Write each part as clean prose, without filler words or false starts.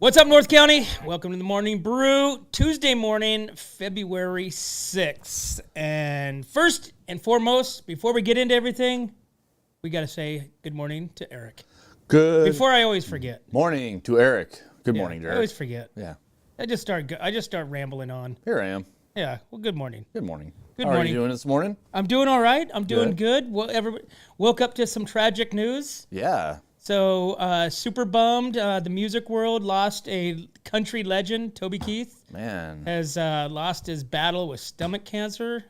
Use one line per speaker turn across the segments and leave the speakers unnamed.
What's up, North County? Welcome to the Morning Brew, Tuesday morning, February 6th. And first and foremost, before we get into everything, we got to say good morning to Eric.
Good.
Before I always forget.
Morning to Eric. Good morning, Eric.
I always forget.
Yeah.
I just start rambling on.
Here I am.
Yeah. Well, good morning.
Good morning.
Good
How
morning.
are you doing this morning?
I'm doing all right. I'm doing good. Well, everybody woke up to some tragic news.
Yeah.
So, super bummed. The music world lost a country legend, Toby Keith.
Man.
Has lost his battle with stomach cancer.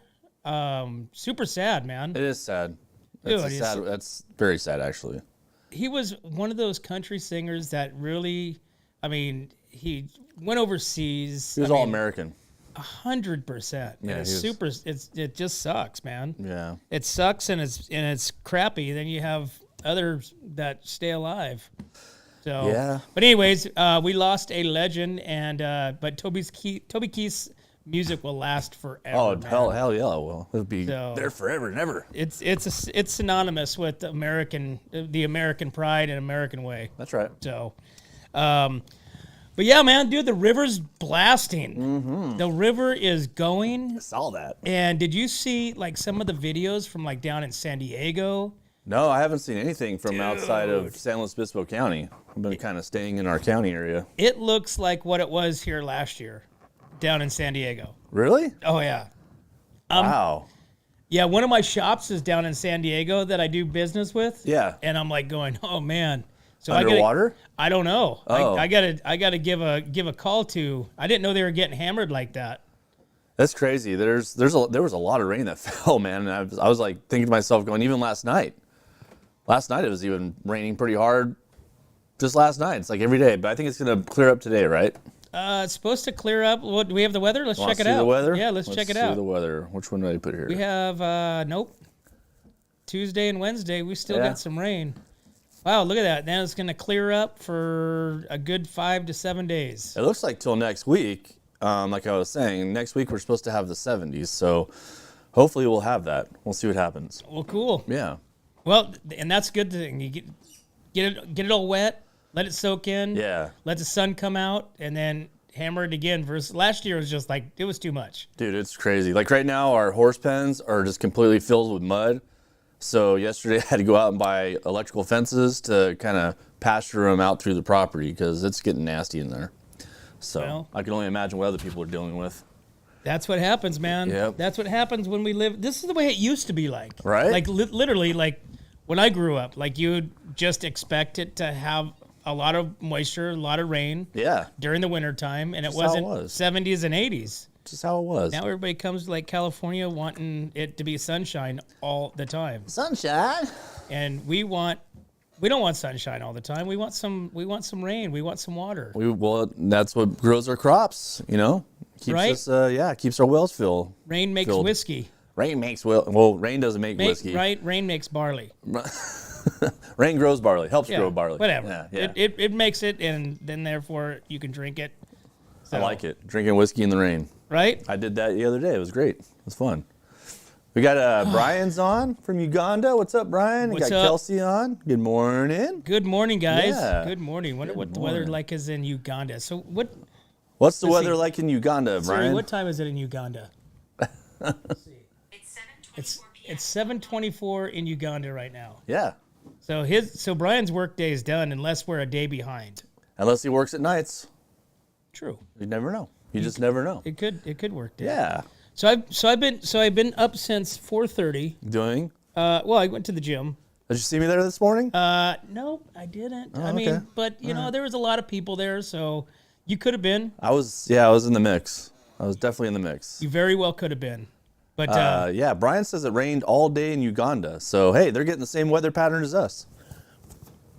Super sad, man.
It is sad.
Dude,
That's very sad, actually.
He was one of those country singers that really, he went overseas.
He was all American.
100%.
Yeah,
It just sucks, man.
Yeah.
It sucks and it's crappy. Then you have others that stay alive. So
Yeah.
But anyways, we lost a legend, and but Toby Keith's music will last forever.
Oh,
man.
hell yeah, it will. It'll be there forever and ever.
It's synonymous with the American pride and American way.
That's right.
So, but yeah, man, dude, the river's blasting.
Mm-hmm.
The river is going.
I saw that.
And did you see like some of the videos from like down in San Diego?
No, I haven't seen anything from outside of San Luis Obispo County. I've been kind of staying in our county area.
It looks like what it was here last year down in San Diego.
Really?
Oh, yeah.
Wow.
Yeah, one of my shops is down in San Diego that I do business with.
Yeah.
And I'm like going, oh, man. So
Underwater?
I don't know.
Oh.
I gotta give a call to. I didn't know they were getting hammered like that.
That's crazy. There was a lot of rain that fell, man. And I was like thinking to myself, going, even last night. Last night it was even raining pretty hard. Just last night. It's like every day, but I think it's gonna clear up today, right?
It's supposed to clear up. What do we have the weather? Let's check it
See
out.
the weather?
Yeah, let's check it out.
See the weather. Which one did I put here?
We have nope. Tuesday and Wednesday, we still got some rain. Wow, look at that. Now it's going to clear up for a good 5 to 7 days.
It looks like till next week. Like I was saying, next week we're supposed to have the 70s. So hopefully we'll have that. We'll see what happens.
Well, cool.
Yeah.
Well, and that's a good thing. You get it all wet, let it soak in.
Yeah.
Let the sun come out, and then hammer it again. Versus last year was just like, it was too much.
Dude, it's crazy. Like right now our horse pens are just completely filled with mud. So yesterday I had to go out and buy electrical fences to kind of pasture them out through the property because it's getting nasty in there. So I can only imagine what other people are dealing with.
That's what happens, man.
Yep.
That's what happens when we live. This is the way it used to be like.
Right?
Like literally, like when I grew up, like you would just expect it to have a lot of moisture, a lot of rain.
Yeah.
During the wintertime, and
Just
it wasn't
how it was.
70s and 80s.
Just how it was.
Now everybody comes to like California wanting it to be sunshine all the time.
Sunshine.
And we don't want sunshine all the time. We want some rain. We want some water.
Well, that's what grows our crops, you know? Keeps
Right?
Keeps our wells filled.
Rain makes whiskey.
Rain makes rain doesn't make whiskey.
Right? Rain makes barley.
Rain grows barley, helps
Yeah,
grow barley.
whatever.
Yeah.
It makes it, and then therefore you can drink it. So,
I like it. Drinking whiskey in the rain.
Right?
I did that the other day. It was great. It was fun. We got Brian's on from Uganda. What's up, Brian? We got Kelsey on. Good morning.
Good morning, guys.
Yeah.
Good morning. Wonder what the weather like is in Uganda. So
What's the weather like in Uganda, Brian?
Siri, what time is it in Uganda? Let's see. It's 7:24 in Uganda right now.
Yeah.
So Brian's work day is done unless we're a day behind.
Unless he works at nights.
True.
You never know. You just never know.
It could work day.
Yeah.
So I've been up since 4:30.
Doing?
Well, I went to the gym.
Did you see me there this morning?
No, I didn't.
Oh,
I mean,
okay.
but you know, there was a lot of people there, so you could have been.
I was in the mix. I was definitely in the mix.
You very well could have been. But
yeah, Brian says it rained all day in Uganda. So hey, they're getting the same weather pattern as us.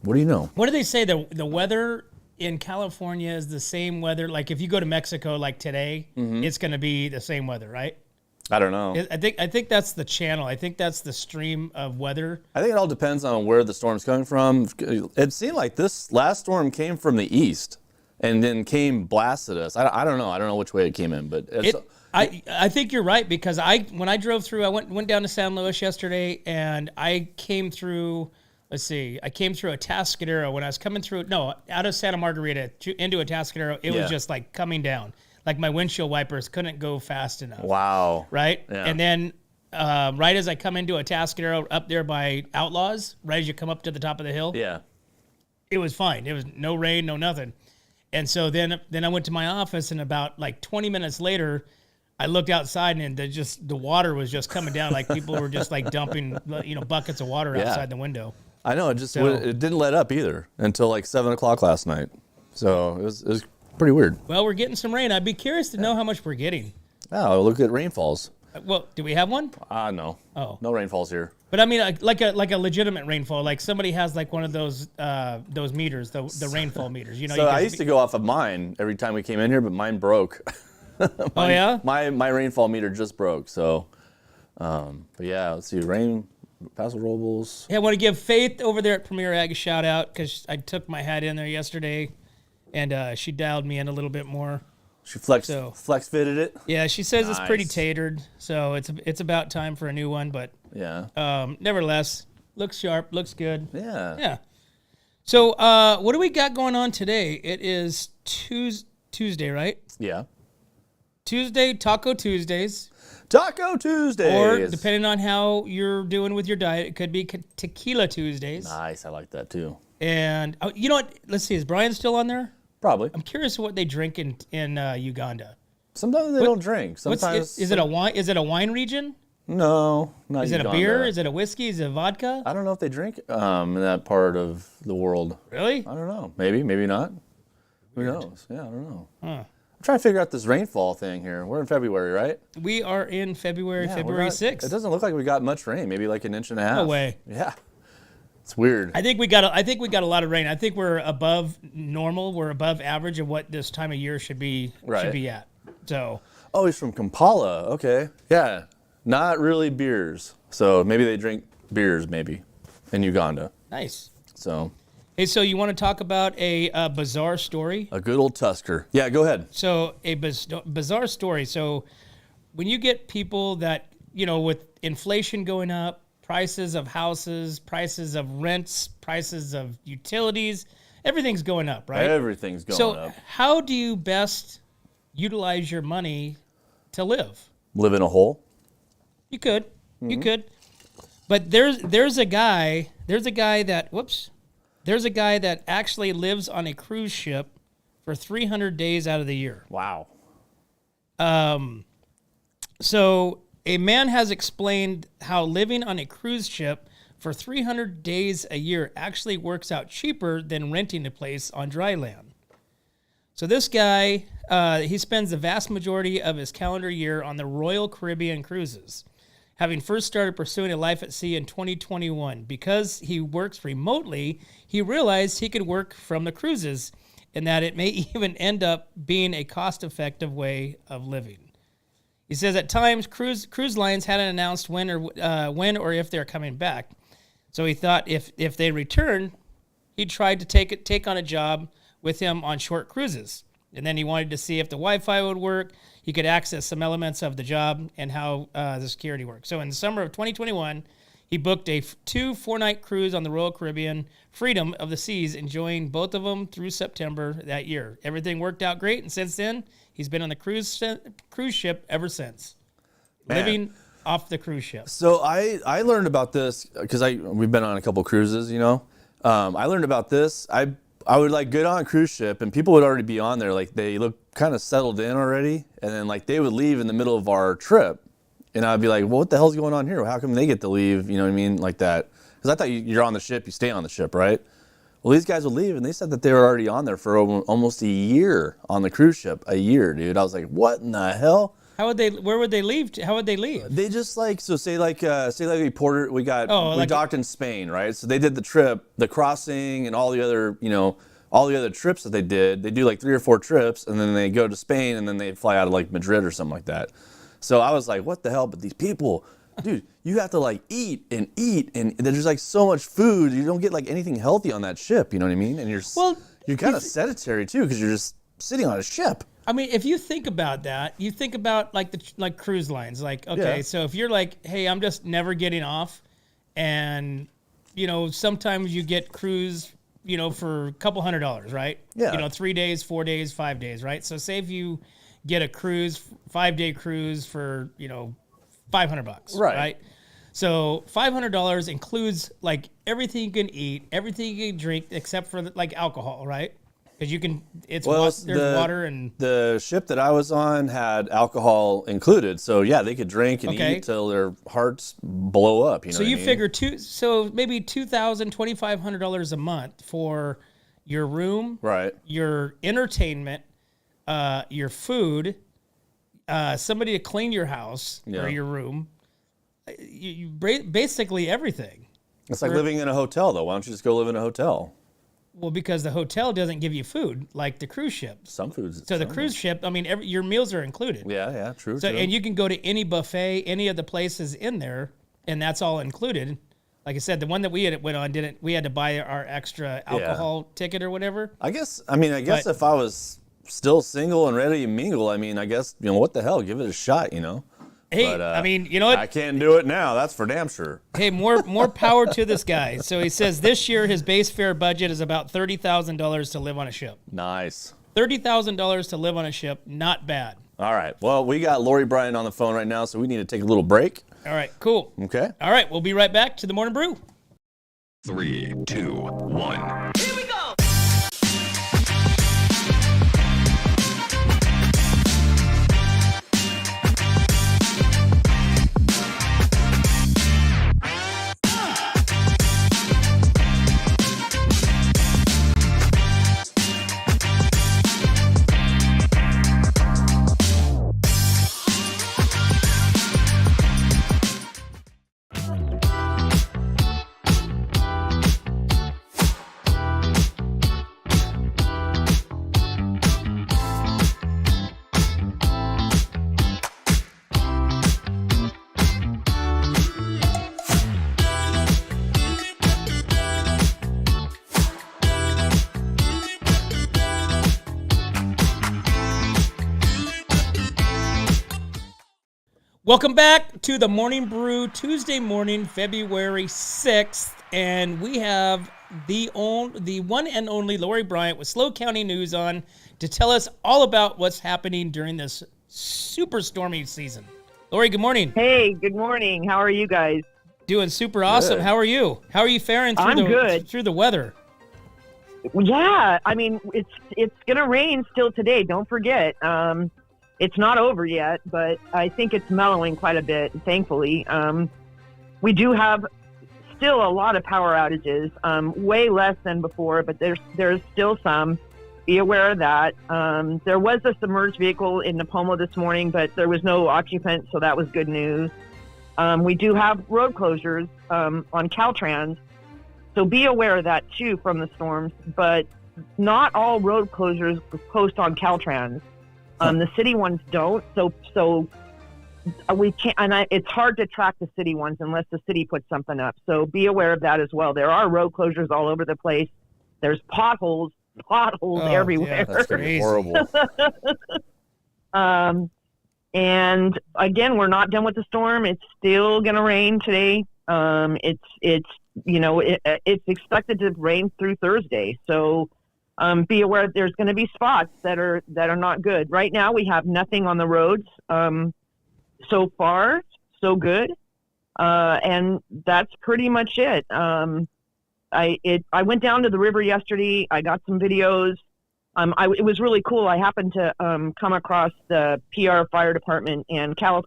What do you know?
what do they say? The weather in California is the same weather. Like if you go to Mexico, like today, it's going to be the same weather, right?
I don't know.
I think that's the channel. I think that's the stream of weather.
I think it all depends on where the storm's coming from. It seemed like this last storm came from the east and then blasted us. I don't know. I don't know which way it came in, but
I think you're right because when I drove through, I went down to San Luis yesterday and I came through let's see. I came through Atascadero when I was coming through. No, out of Santa Margarita into Atascadero. It was just like coming down. Like my windshield wipers couldn't go fast enough.
Wow.
Right?
Yeah.
And then right as I come into Atascadero up there by Outlaws, right as you come up to the top of the hill,
Yeah.
it was fine. It was no rain, no nothing. And so then I went to my office, and about like 20 minutes later, I looked outside, and the water was just coming down. Like people were just like dumping, buckets of water outside the window.
I know. It didn't let up either until like 7 o'clock last night. So it was pretty weird.
Well, we're getting some rain. I'd be curious to know how much we're getting.
Oh, look at rainfalls.
Well, do we have one?
No.
Oh.
No rainfalls here.
But I mean, like a legitimate rainfall. Like somebody has like one of those meters, the rainfall meters.
So I used to go off of mine every time we came in here, but mine broke.
Oh yeah.
My rainfall meter just broke. So, but yeah, let's see. Rain, Paso Robles.
Yeah, I want to give Faith over there at Premier Ag a shout out because I took my hat in there yesterday, and she dialed me in a little bit more.
She flex fitted it.
Yeah, she says
Nice.
it's pretty tatered, so it's about time for a new one. But
Yeah.
Nevertheless, looks sharp, looks good.
Yeah.
Yeah. So what do we got going on today? It is Tuesday, right?
Yeah.
Tuesday, Taco Tuesdays.
Taco Tuesdays.
Or depending on how you're doing with your diet, it could be Tequila Tuesdays.
Nice. I like that too.
And you know what? Let's see. Is Brian still on there?
Probably.
I'm curious what they drink in Uganda.
Sometimes they don't drink. Sometimes
is it a wine? Is it a wine region?
No, not
Is it
Uganda.
a beer? Is it a whiskey? Is it a vodka?
I don't know if they drink in that part of the world.
Really?
I don't know. Maybe not. Who knows? Yeah, I don't know.
Huh.
I'm trying to figure out this rainfall thing here. We're in February, right?
We are in February,
Yeah,
February 6th.
It doesn't look like we got much rain. Maybe like an inch and a half.
No way.
Yeah. It's weird.
I think we got a lot of rain. I think we're above normal. We're above average of what this time of year should be at. So.
Oh, he's from Kampala. Okay. Yeah. Not really beers. So maybe they drink beers maybe in Uganda.
Nice.
So.
Hey, so you want to talk about a bizarre story?
A good old Tusker. Yeah, go ahead.
So a bizarre story. So when you get people that, with inflation going up, prices of houses, prices of rents, prices of utilities, everything's going up, right?
Everything's going up.
So how do you best utilize your money to live?
Live in a hole?
You could. Mm-hmm. You could. But there's a guy that actually lives on a cruise ship for 300 days out of the year.
Wow.
So a man has explained how living on a cruise ship for 300 days a year actually works out cheaper than renting a place on dry land. So this guy, he spends the vast majority of his calendar year on the Royal Caribbean cruises, having first started pursuing a life at sea in 2021. Because he works remotely, he realized he could work from the cruises and that it may even end up being a cost-effective way of living. He says at times cruise lines hadn't announced when or if they're coming back. So he thought if they return, he tried to take on a job with him on short cruises. And then he wanted to see if the Wi-Fi would work, he could access some elements of the job and how the security works. So in the summer of 2021, he booked a 2 4-night cruise on the Royal Caribbean, Freedom of the Seas, enjoying both of them through September that year. Everything worked out great, and since then, he's been on the cruise ship ever since, living off the cruise ship.
So I learned about this because we've been on a couple cruises, I learned about this. I would like get on a cruise ship and people would already be on there. Like they look kind of settled in already. And then like they would leave in the middle of our trip. And I'd be like, well, what the hell's going on here? How come they get to leave? You know what I mean? Like that. Because I thought you're on the ship, you stay on the ship, right? Well, these guys would leave and they said that they were already on there for almost a year on the cruise ship. A year, dude. I was like, what in the hell?
Where would they leave? How would they leave?
They just say we docked in Spain, right? So they did the trip, the crossing and all the other trips that they did. They do like 3 or 4 trips and then they go to Spain and then they fly out of like Madrid or something like that. So I was like, what the hell? But these people, dude, you have to like eat and there's like so much food. You don't get like anything healthy on that ship, you know what I mean? And you're kind of sedentary too because you're just sitting on a ship.
I mean, if you think about that, you think about like cruise lines. Like, okay, So if you're like, hey, I'm just never getting off, and sometimes you get cruise, for a couple $100, right?
Yeah.
3 days, 4 days, 5 days, right? So say if you get a cruise, 5-day cruise for, $500, right? So $500 includes like everything you can eat, everything you can drink, except for like alcohol, right? Because there's water and
the ship that I was on had alcohol included, so yeah, they could drink and eat till their hearts blow up.
So you figure maybe $2,000, $2,500 a month for your room,
right?
Your entertainment, your food, somebody to clean your house or your room. You basically everything.
It's like living in a hotel, though. Why don't you just go live in a hotel?
Well, because the hotel doesn't give you food like the cruise ship.
Some foods.
So the cruise ship, your meals are included.
Yeah, true.
So and you can go to any buffet, any of the places in there, and that's all included. Like I said, the one that we went on we had to buy our extra alcohol ticket or whatever.
I guess if I was still single and ready to mingle, I guess what the hell, give it a shot,
Hey,
but,
you know what?
I can't do it now. That's for damn sure.
Hey, more power to this guy. So he says this year his base fare budget is about $30,000 to live on a ship.
Nice.
$30,000 to live on a ship, not bad.
All right. Well, we got Lori Bryant on the phone right now, so we need to take a little break.
All right, cool.
Okay.
All right, we'll be right back to the Morning Brew.
3, 2, 1.
Here we go. Welcome back to the Morning Brew, Tuesday morning, February 6th, and we have the one and only Lori Bryant with SLO County News on to tell us all about what's happening during this super stormy season. Lori, good morning.
Hey, good morning. How are you guys?
Doing super awesome. Good. How are you? How are you faring through the weather?
Yeah, it's gonna rain still today. Don't forget. It's not over yet, but I think it's mellowing quite a bit, thankfully. We do have still a lot of power outages, way less than before, but there's still some. Be aware of that. There was a submerged vehicle in Nipomo this morning, but there was no occupant, so that was good news. We do have road closures on Caltrans, so be aware of that too from the storms, but not all road closures post on Caltrans. The city ones don't, so we can't, and it's hard to track the city ones unless the city puts something up. So be aware of that as well. There are road closures all over the place. There's potholes everywhere.
Yeah, that's pretty horrible.
And again, we're not done with the storm. It's still going to rain today. It's expected to rain through Thursday. So. Be aware there's going to be spots that are not good. Right now, we have nothing on the roads. So far, so good, and that's pretty much it. I went down to the river yesterday. I got some videos. It was really cool. I happened to come across the PR Fire Department and Cal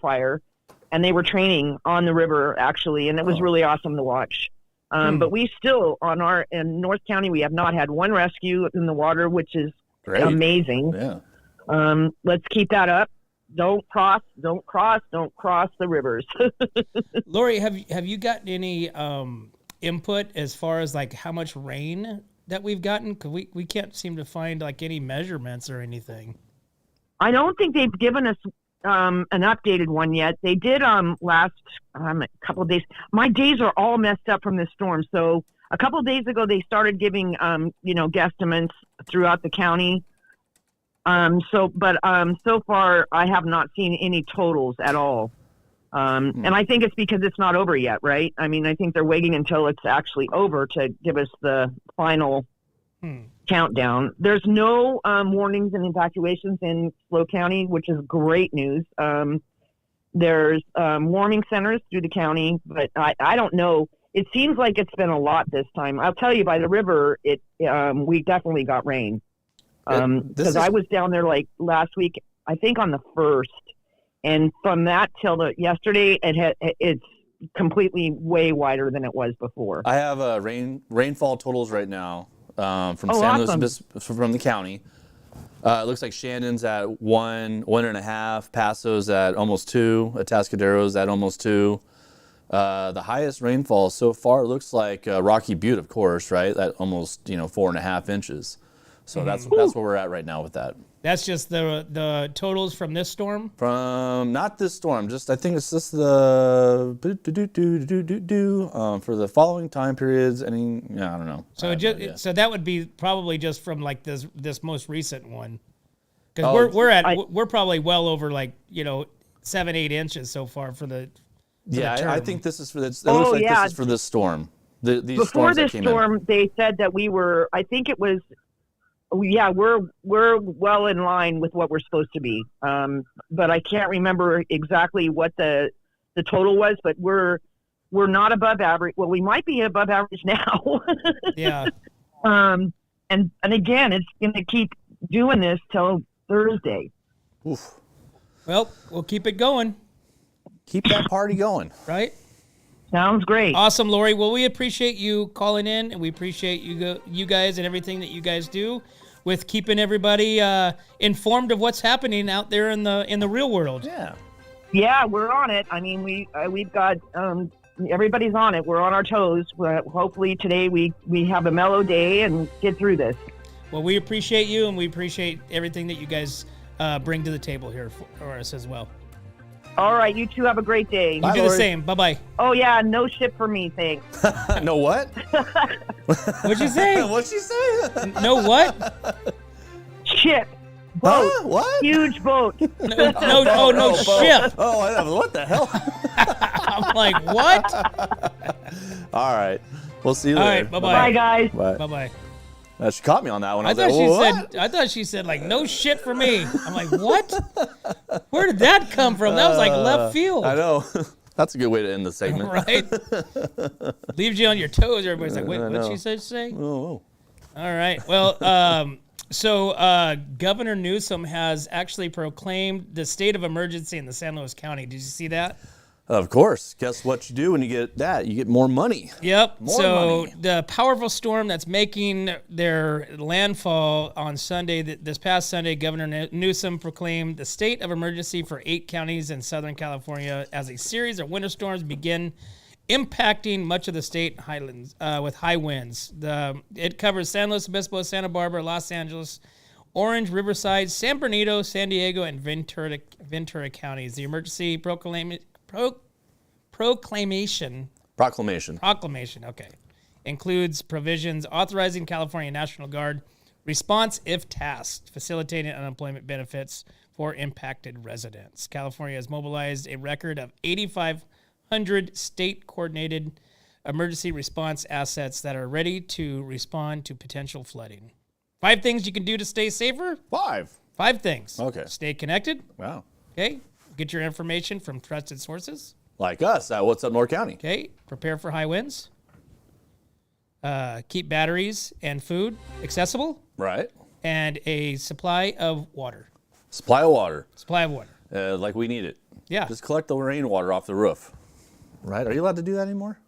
Fire, and they were training on the river actually, and it was really awesome to watch. But we still, in North County, we have not had one rescue in the water, which is
great.
Amazing.
Yeah.
Let's keep that up. Don't cross the rivers.
Lori, have you gotten any input as far as like how much rain that we've gotten? Because we can't seem to find like any measurements or anything.
I don't think they've given us an updated one yet. They did last a couple of days. My days are all messed up from this storm. So a couple of days ago, they started giving guesstimates throughout the county. So far I have not seen any totals at all. And I think it's because it's not over yet, right? I mean, I think they're waiting until it's actually over to give us the final countdown. There's no warnings and evacuations in SLO County, which is great news. There's warming centers through the county, but I don't know. It seems like it's been a lot this time. I'll tell you, by the river, we definitely got rain. Because I was down there like last week, I think on the 1st, and from that till yesterday, it's completely way wider than it was before.
I have rainfall totals right now from San
awesome.
Luis from the county. It looks like Shannon's at 1.5, Paso's at almost 2, Atascadero's at almost 2. The highest rainfall so far looks like Rocky Butte, of course, right? At almost 4.5 inches. So that's where we're at right now with that.
That's just the totals from this storm?
From not this storm, I think it's just the for the following time periods. I don't know.
So so that would be probably just from like this most recent one, because we're probably well over 7-8 inches so far for the.
I think this is for this. It looks like this is for this storm. These
Before
storms
this storm, they said that we were. I think it was. We're well in line with what we're supposed to be. But I can't remember exactly what the total was. But we're not above average. Well, we might be above average now.
Yeah.
And again, it's going to keep doing this till Thursday.
Oof.
Well, we'll keep it going.
Keep that party going.
Right?
Sounds great.
Awesome, Lori. Well, we appreciate you calling in, and we appreciate you guys and everything that you guys do with keeping everybody informed of what's happening out there in the real world.
Yeah.
Yeah, we're on it. I mean, we've got everybody's on it. We're on our toes. Hopefully today we have a mellow day and get through this.
Well, we appreciate you, and we appreciate everything that you guys bring to the table here for us as well.
All right, you two have a great day.
You do the same. Bye-bye.
Oh, yeah, no ship for me, thanks.
No what?
What'd you say?
What'd she say?
No what?
Ship. Boat.
Huh? What?
Huge boat.
No ship.
What the hell?
I'm like, what?
All right. We'll see you
All
later.
right, bye-bye.
Bye, guys.
Bye.
Bye-bye.
She caught me on that one.
I thought she said like, no shit for me. I'm like, what? Where did that come from? That was like left field.
I know. That's a good way to end the segment.
Right? Leaves you on your toes. Everybody's like, wait, what'd she say?
Oh.
All right. Well, so Governor Newsom has actually proclaimed the state of emergency in the San Luis County. Did you see that?
Of course. Guess what you do when you get that? You get more money.
Yep.
More money.
The powerful storm that's making their landfall on Sunday, this past Sunday, Governor Newsom proclaimed the state of emergency for 8 counties in Southern California as a series of winter storms begin impacting much of the state highlands with high winds. It covers San Luis Obispo, Santa Barbara, Los Angeles, Orange, Riverside, San Bernardino, San Diego, and Ventura counties. The emergency proclamation, okay, includes provisions authorizing California National Guard response if tasked, facilitating unemployment benefits for impacted residents. California has mobilized a record of 8,500 state-coordinated emergency response assets that are ready to respond to potential flooding. 5 things you can do to stay safer?
5
things.
Okay.
Stay connected.
Wow.
Okay. Get your information from trusted sources.
Like us at What's Up North County.
Okay. Prepare for high winds. Keep batteries and food accessible.
Right.
And a supply of water.
Supply of water.
Like
we need it.
Yeah.
Just collect the rainwater off the roof. Right? Are you allowed to do that anymore?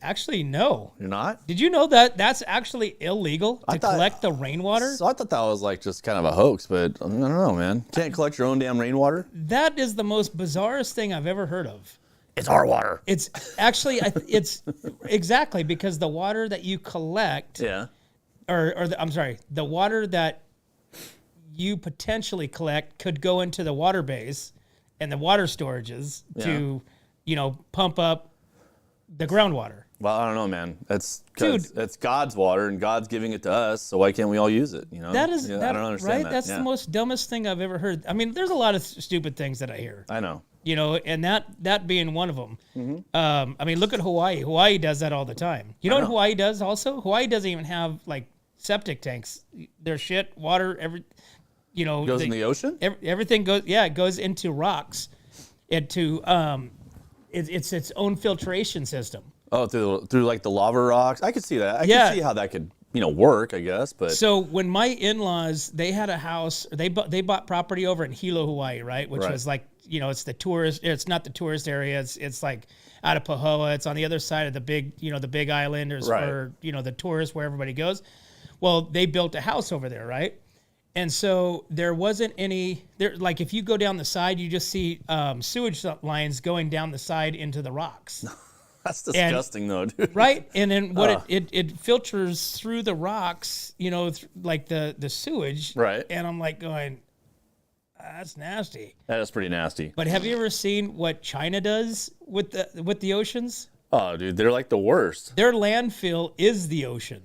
Actually, no.
You're not?
Did you know that that's actually illegal to collect the rainwater?
So I thought that was like just kind of a hoax, but I don't know, man. Can't collect your own damn rainwater?
That is the most bizarrest thing I've ever heard of.
It's our water.
It's actually, it's exactly because the water that you collect, the water that you potentially collect could go into the water base and the water storages to, pump up the groundwater.
Well, I don't know, man. It's God's water, and God's giving it to us. So why can't we all use it?
That is,
I don't understand
right?
that.
That's the most dumbest thing I've ever heard. I mean, there's a lot of stupid things that I hear.
I know.
You know, and that being one of them. I mean, look at Hawaii. Hawaii does that all the time. You know what Hawaii does also? Hawaii doesn't even have like septic tanks. Their shit, water,
Goes in the ocean?
Everything goes. Yeah, it goes into rocks. It's its own filtration system.
Oh, through like the lava rocks. I could see that. I could see how that could work, I guess. But
so when my in-laws, they had a house. They bought property over in Hilo, Hawaii, right? Which was like, it's the tourist. It's not the tourist area. It's like out of Pahoa. It's on the other side of the big island. There's for the tourists where everybody goes. Well, they built a house over there, right? And so there wasn't any there. Like if you go down the side, you just see sewage lines going down the side into the rocks.
That's disgusting, though, dude.
Right, and then what it filters through the rocks, like the sewage.
Right.
And I'm like going, that's nasty.
That is pretty nasty.
But have you ever seen what China does with the oceans?
Oh, dude, they're like the worst.
Their landfill is the ocean.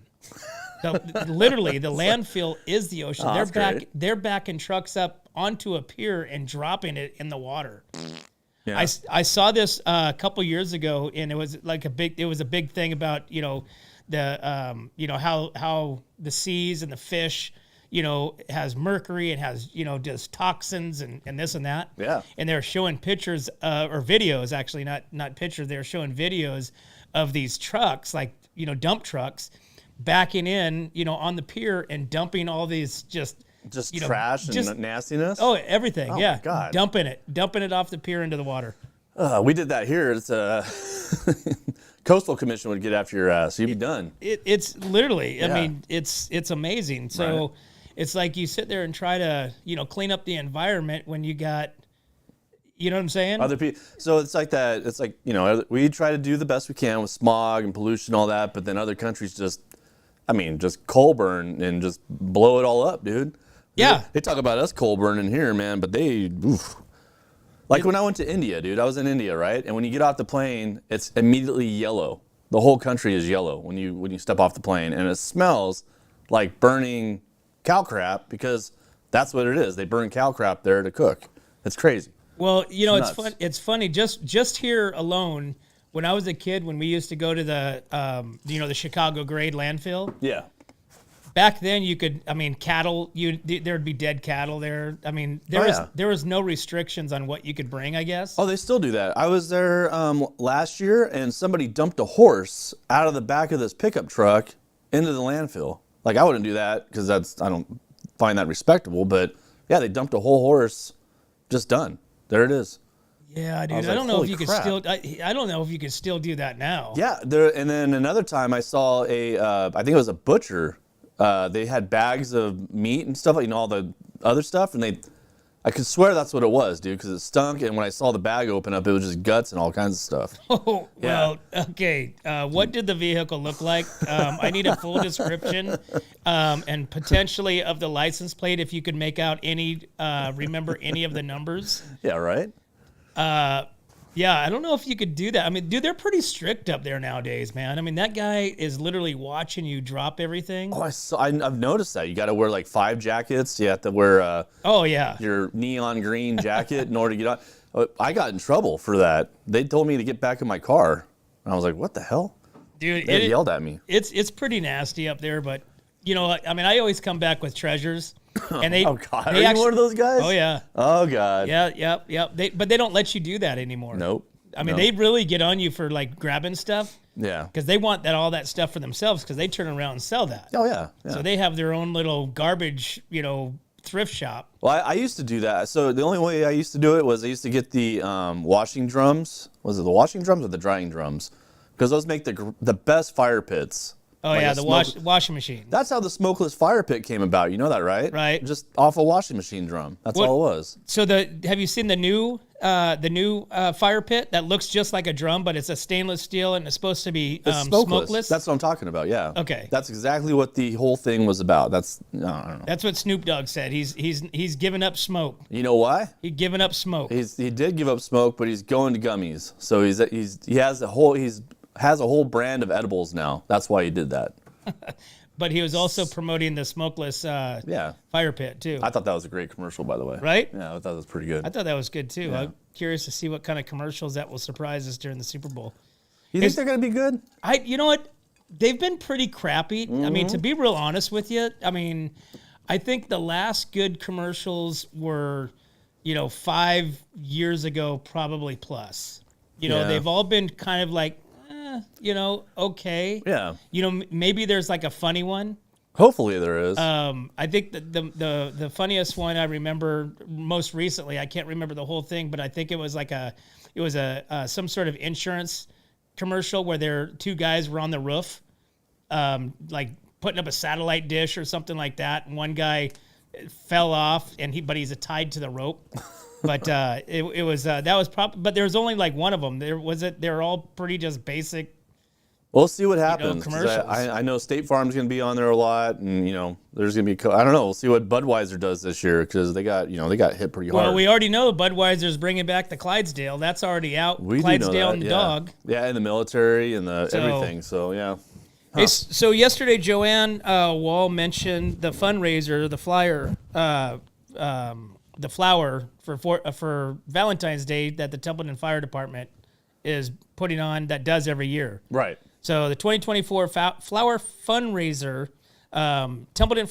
Literally, the landfill is the ocean.
Oh,
They're backing trucks up onto a pier and dropping it in the water.
Yeah.
I saw this a couple years ago, and it was like a big thing about the how the seas and the fish has mercury and has just toxins and this and that.
Yeah.
And they're showing pictures or videos, actually not pictures. They're showing videos of these trucks, like dump trucks, backing in on the pier and dumping all these just
trash and nastiness.
Oh, everything.
Oh,
yeah.
my God.
Dumping it off the pier into the water.
We did that here. It's Coastal Commission would get after your ass. You'd be done.
It's literally.
Yeah.
I mean, it's amazing. So it's like you sit there and try to clean up the environment when you got. You know what I'm saying?
Other people. So it's like that. It's like we try to do the best we can with smog and pollution, all that, but then other countries just coal burn and just blow it all up, dude.
Yeah.
They talk about us coal burning here, man, but like when I went to India, dude, I was in India, right? And when you get off the plane, it's immediately yellow. The whole country is yellow when you step off the plane, and it smells like burning cow crap because that's what it is. They burn cow crap there to cook. It's crazy.
Well,
It's
fun. It's funny. Just here alone, when I was a kid, when we used to go to the the Chicago grade landfill.
Yeah.
Back then, you could, cattle. There'd be dead cattle there. I mean, there was no restrictions on what you could bring, I guess.
Oh, they still do that. I was there last year, and somebody dumped a horse out of the back of this pickup truck into the landfill. Like, I wouldn't do that because I don't find that respectable. But yeah, they dumped a whole horse, just done. There it is.
Yeah, dude. I don't know if you could still. I don't know if you could still do that now.
Yeah, and then another time I saw I think it was a butcher. They had bags of meat and stuff, all the other stuff, and I could swear that's what it was, dude, because it stunk. And when I saw the bag open up, it was just guts and all kinds of stuff.
Oh, well, okay. What did the vehicle look like? I need a full description, and potentially of the license plate, if you could make out remember any of the numbers.
Yeah, right?
Yeah, I don't know if you could do that. I mean, dude, they're pretty strict up there nowadays, man. I mean, that guy is literally watching you drop everything.
Oh, I've noticed that. You got to wear like 5 jackets. You have to wear your neon green jacket in order to get on. I got in trouble for that. They told me to get back in my car. And I was like, what the hell?
Dude,
they yelled at me.
It's pretty nasty up there, but, I always come back with treasures. And
oh, God. Are you one of those guys?
Oh, yeah.
Oh, God.
Yeah. But they don't let you do that anymore.
Nope.
They really get on you for, like, grabbing stuff.
Yeah.
Because they want all that stuff for themselves because they turn around and sell that.
Oh, yeah.
So they have their own little garbage, thrift shop.
Well, I used to do that. So the only way I used to do it was I used to get the washing drums. Was it the washing drums or the drying drums? Because those make the best fire pits.
Oh,
like
yeah, the washing machine.
That's how the smokeless fire pit came about. You know that, right?
Right.
Just off a washing machine drum. That's all it was.
So have you seen the new fire pit that looks just like a drum, but it's a stainless steel and it's supposed to be smokeless?
That's what I'm talking about. Yeah.
Okay.
That's exactly what the whole thing was about. I don't know.
That's what Snoop Dogg said. He's given up smoke.
You know why?
He's given up smoke.
He did give up smoke, but he's going to gummies. So he has a whole brand of edibles now. That's why he did that.
But he was also promoting the smokeless fire pit too.
I thought that was a great commercial, by the way.
Right?
Yeah, I thought that was pretty good.
I thought that was good too. Yeah. I'm curious to see what kind of commercials that will surprise us during the Super Bowl.
You think they're going to be good?
You know what? They've been pretty crappy. I mean, to be real honest with you, I mean, I think the last good commercials were, 5 years ago, probably plus. They've all been kind of like, okay.
Yeah.
Maybe there's like a funny one.
Hopefully there is.
I think that the funniest one I remember most recently, I can't remember the whole thing, but I think it was some sort of insurance commercial where two guys were on the roof, like putting up a satellite dish or something like that, and one guy fell off, but he's tied to the rope. But but there was only like one of them. They're all pretty just basic.
We'll see what happens.
Commercials.
I know State Farm's going to be on there a lot, and there's going to be. I don't know. We'll see what Budweiser does this year because they got hit pretty hard.
Well, we already know Budweiser's bringing back the Clydesdale. That's already out.
We
Clydesdale
do know that,
and the dog.
Yeah, and the military and everything. So yeah.
Huh. Hey, so yesterday, Joanne Wall mentioned the fundraiser, the flyer, the flower for Valentine's Day that the Templeton Fire Department is putting on that does every year.
Right.
So the 2024 flower fundraiser, Templeton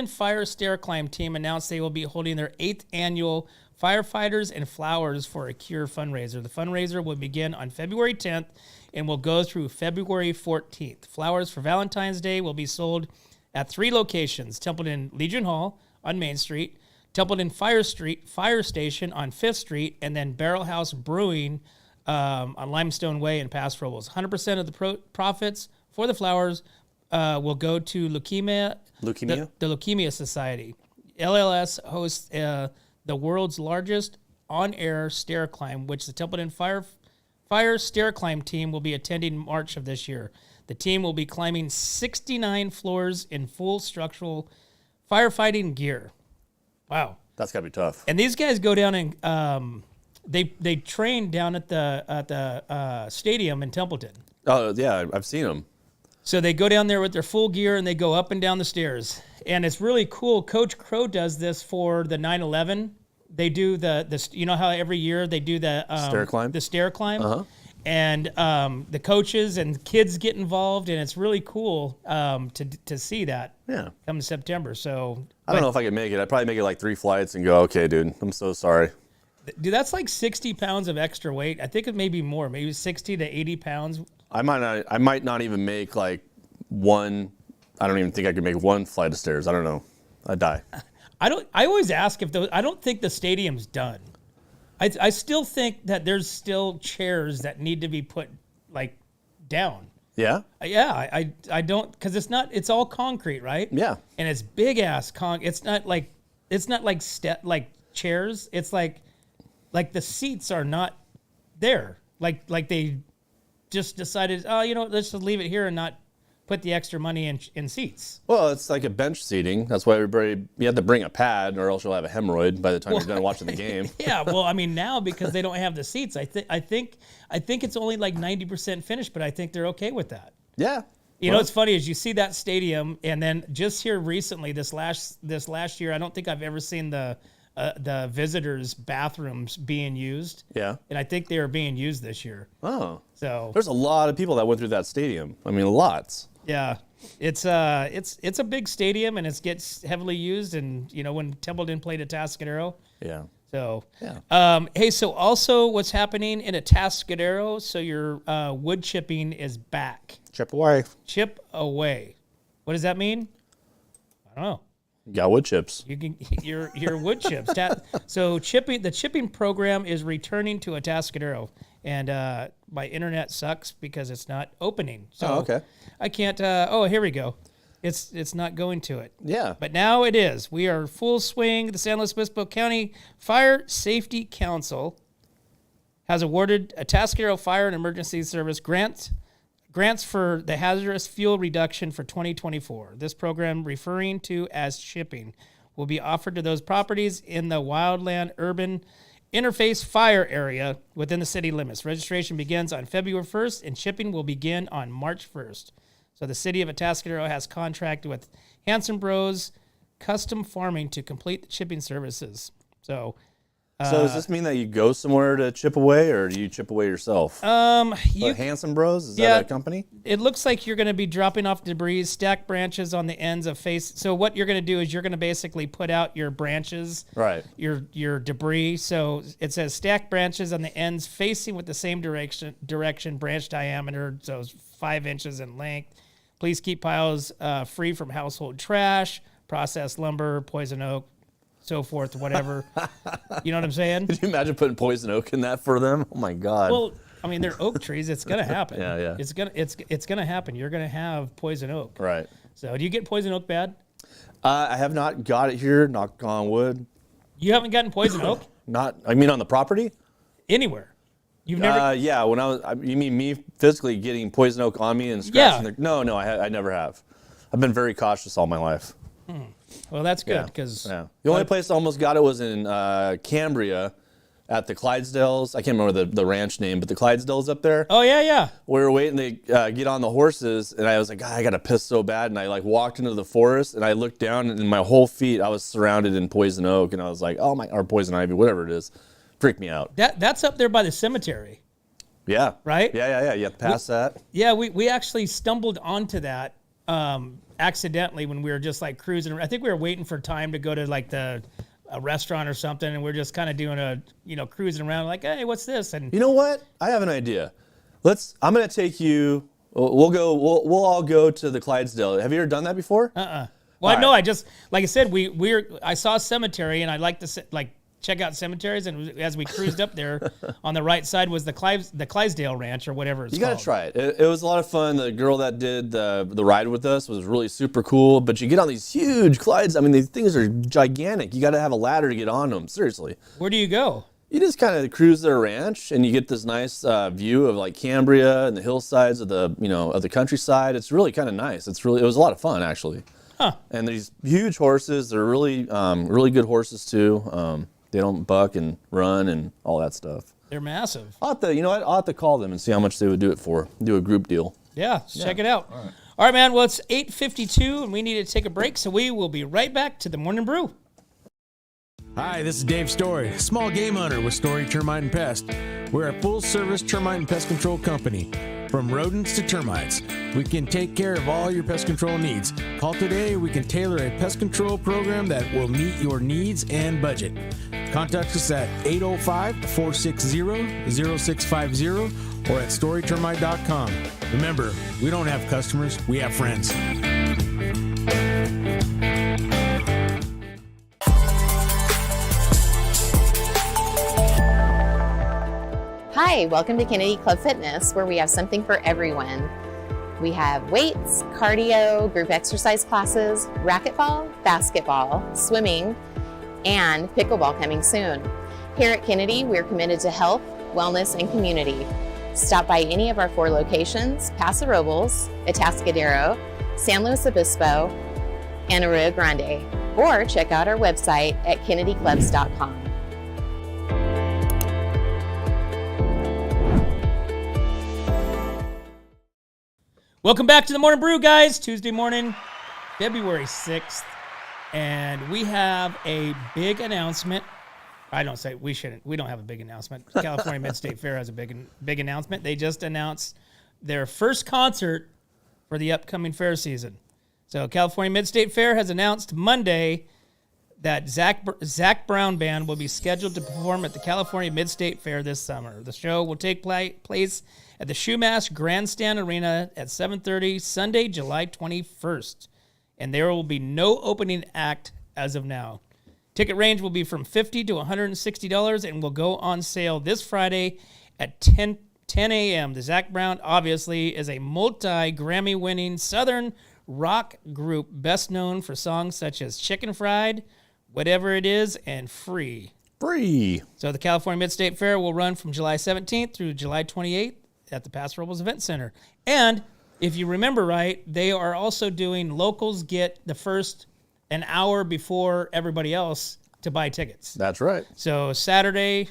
Fire Stair Climb team announced they will be holding their 8th annual Firefighters and Flowers for a Cure fundraiser. The fundraiser will begin on February 10th and will go through February 14th. Flowers for Valentine's Day will be sold at 3 locations: Templeton Legion Hall on Main Street, Templeton Fire Station on 5th Street, and then Barrel House Brewing on Limestone Way in Pass Robles. 100% of the profits for the flowers will go to Leukemia? The Leukemia Society. LLS hosts the world's largest on-air stair climb, which the Templeton Fire Stair Climb team will be attending March of this year. The team will be climbing 69 floors in full structural firefighting gear. Wow.
That's got to be tough.
And these guys go down and they train down at the stadium in Templeton.
Oh, yeah, I've seen them.
So they go down there with their full gear and they go up and down the stairs. And it's really cool. Coach Crow does this for the 9/11. They do the how every year they do the
stair climb.
The stair climb.
Uh-huh.
And the coaches and kids get involved, and it's really cool to see that.
Yeah.
Come September. So
I don't know if I could make it. I'd probably make it like 3 flights and go, okay, dude, I'm so sorry.
Dude, that's like 60 pounds of extra weight. I think it may be more, maybe 60 to 80 pounds.
I might not even make like one. I don't even think I could make 1 flight of stairs. I don't know. I'd die.
I always ask if I don't think the stadium's done. I still think that there's still chairs that need to be put like down.
Yeah?
Yeah, I don't, because it's all concrete, right?
Yeah.
And it's big ass it's not like chairs. It's like the seats are not there. Like they just decided, let's just leave it here and not put the extra money in seats.
Well, it's like a bench seating. That's why you have to bring a pad, or else you'll have a hemorrhoid by the time you're done watching the game.
Yeah, well, I mean, now because they don't have the seats, I think it's only like 90% finished, but I think they're okay with that.
Yeah.
You know what's funny is you see that stadium, and then just here recently, this last year, I don't think I've ever seen the visitors' bathrooms being used. Yeah. And I think they are being used this year.
Oh.
So
there's a lot of people that went through that stadium. I mean, lots.
Yeah. It's a big stadium, and it gets heavily used, and when Templeton played at Atascadero.
Yeah.
So hey, so also what's happening in Atascadero? So your wood chipping is back.
Chip away.
Chip away. What does that mean? I don't know.
You got wood chips.
You can your wood chips. So the chipping program is returning to Atascadero, and my internet sucks because it's not opening. So
okay.
I can't. Here we go. It's not going to it.
Yeah.
But now it is. We are full swing. The San Luis Obispo County Fire Safety Council has awarded Atascadero Fire and Emergency Service grants for the hazardous fuel reduction for 2024. This program, referring to as chipping, will be offered to those properties in the wildland urban interface fire area within the city limits. Registration begins on February 1st, and chipping will begin on March 1st. So the city of Atascadero has contracted with Hanson Bros Custom Farming to complete the chipping services. So
does this mean that you go somewhere to chip away, or do you chip away yourself? Hanson Bros, is that a company?
It looks like you're going to be dropping off debris, stack branches on the ends of face. So what you're going to do is you're going to basically put out your branches,
right?
Your debris. So it says stack branches on the ends facing with the same direction, branch diameter, so 5 inches in length. Please keep piles free from household trash, processed lumber, poison oak, so forth, whatever. You know what I'm saying?
Could you imagine putting poison oak in that for them? Oh my God.
Well, I mean, they're oak trees. It's gonna happen.
Yeah.
It's gonna happen. You're gonna have poison oak.
Right.
So, do you get poison oak bad?
I have not got it here. Knock on wood.
You haven't gotten poison oak
I mean, on the property.
Anywhere. You've never.
Yeah. When you mean me physically getting poison oak on me and scratching?
Yeah.
No. I never have. I've been very cautious all my life.
Well, that's good because
the only place I almost got it was in Cambria, at the Clydesdales. I can't remember the ranch name, but the Clydesdales up there.
Oh yeah.
We were waiting to get on the horses, and I was like, I got to piss so bad, and I like walked into the forest, and I looked down, and in my whole feet, I was surrounded in poison oak, and I was like, or poison ivy, whatever it is, freaked me out.
That's up there by the cemetery.
Yeah.
Right?
Yeah. You have to pass that.
Yeah, we actually stumbled onto that accidentally when we were just like cruising. I think we were waiting for time to go to like a restaurant or something, and we're just kind of doing cruising around like, hey, what's this? And
you know what? I have an idea. I'm gonna take you. We'll all go to the Clydesdale. Have you ever done that before?
Well, no, I just like I said, I saw a cemetery, and I like to check out cemeteries, and as we cruised up there, on the right side was the Clydesdale Ranch or whatever it's called.
You got to try it. It was a lot of fun. The girl that did the ride with us was really super cool, but you get on these huge Clydes. I mean, these things are gigantic. You got to have a ladder to get on them, seriously.
Where do you go?
You just kind of cruise their ranch, and you get this nice view of like Cambria and the hillsides of the countryside. It's really kind of nice. It was a lot of fun, actually.
Huh.
And these huge horses, they're really good horses too. They don't buck and run and all that stuff.
They're massive.
I'll have to call them and see how much they would do it for. Do a group deal.
Yeah, check it out. All right, man. Well, it's 8:52, and we need to take a break, so we will be right back to the Morning Brew.
Hi, this is Dave Story, small game hunter with Story Termite and Pest. We're a full-service termite and pest control company. From rodents to termites, we can take care of all your pest control needs. Call today. We can tailor a pest control program that will meet your needs and budget. Contact us at 805-460-0650 or at storytermite.com. Remember, we don't have customers, we have friends.
Hi, welcome to Kennedy Club Fitness, where we have something for everyone. We have weights, cardio, group exercise classes, racquetball, basketball, swimming, and pickleball coming soon. Here at Kennedy, we're committed to health, wellness, and community. Stop by any of our 4 locations: Paso Robles, Atascadero, San Luis Obispo, and Arroyo Grande, or check out our website at kennedyclubs.com.
Welcome back to the Morning Brew, guys. Tuesday morning, February 6th, and we have a big announcement. I don't say we shouldn't. We don't have a big announcement. California Mid-State Fair has a big announcement. They just announced their first concert for the upcoming fair season. So California Mid-State Fair has announced Monday that Zach Brown Band will be scheduled to perform at the California Mid-State Fair this summer. The show will take place at the Shoemash Grandstand Arena at 7:30 Sunday, July 21st. And there will be no opening act as of now. Ticket range will be from $50 to $160 and will go on sale this Friday at 10 a.m. The Zach Brown, obviously, is a multi-Grammy-winning Southern rock group best known for songs such as Chicken Fried, Whatever It Is, and Free. So the California Mid-State Fair will run from July 17th through July 28th at the Paso Robles Event Center. And if you remember right, they are also doing locals get the first an hour before everybody else to buy tickets.
That's right.
So Friday,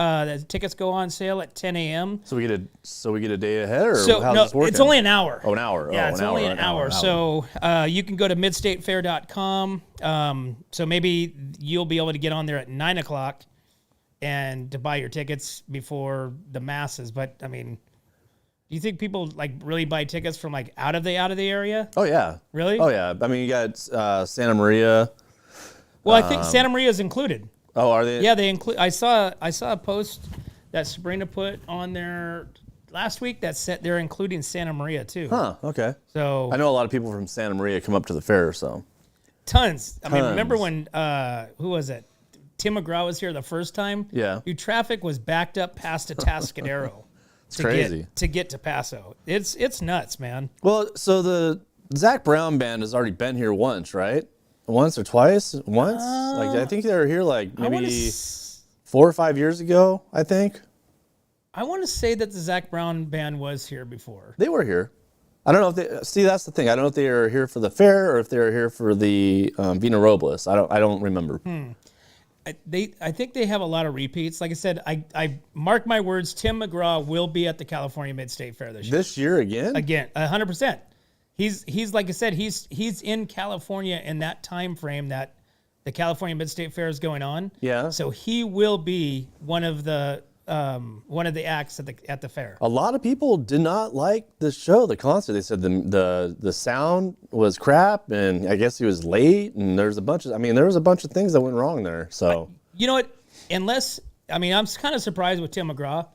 The tickets go on sale at 10 a.m.
So we get a day ahead, or
So
how's
no,
this working?
it's only an hour.
Oh, an hour.
Yeah,
oh,
it's
an
only
hour,
an hour. So you can go to midstatefair.com. So maybe you'll be able to get on there at 9 o'clock and to buy your tickets before the masses. But I mean, do you think people like really buy tickets from like out of the area?
Oh yeah.
Really?
Oh yeah. I mean, you got Santa Maria.
Well, I think Santa Maria is included.
Oh, are they?
Yeah, they include. I saw a post that Sabrina put on there last week that said they're including Santa Maria too.
Huh. Okay.
So
I know a lot of people from Santa Maria come up to the fair, so.
tons. I mean,
Tons.
remember when who was it? Tim McGraw was here the first time.
Yeah.
Dude, traffic was backed up past Atascadero.
It's crazy.
To get to Paso. It's nuts, man.
Well, so the Zach Brown band has already been here once, right? Once or twice? Once? Like I think they were here like maybe 4 or 5 years ago, I think.
I want to say that the Zach Brown band was here before.
They were here. I don't know if they see. That's the thing. I don't know if they are here for the fair or if they are here for the Vina Robles. I don't remember.
I think they have a lot of repeats. Like I said, I mark my words. Tim McGraw will be at the California Mid-State Fair this year.
This year again?
Again, 100%. He's like I said. He's in California in that time frame that the California Mid-State Fair is going on.
Yeah.
So he will be one of the acts at the fair.
A lot of people did not like the show, the concert. They said the sound was crap, and I guess he was late, and there was a bunch of things that went wrong there. So
You know what? I'm kind of surprised with Tim McGraw.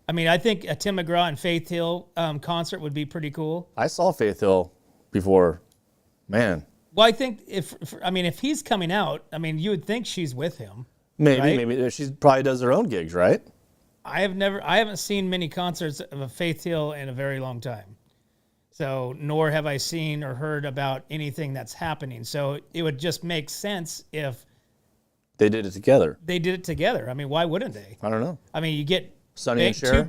I mean, I think a Tim McGraw and Faith Hill concert would be pretty cool.
I saw Faith Hill before, man.
Well, I think if he's coming out, I mean, you would think she's with him.
Maybe she probably does her own gigs, right?
I haven't seen many concerts of a Faith Hill in a very long time. So, nor have I seen or heard about anything that's happening. So, it would just make sense if
they did it together.
I mean, why wouldn't they?
I don't know.
I mean, you get
Sonny and Cher?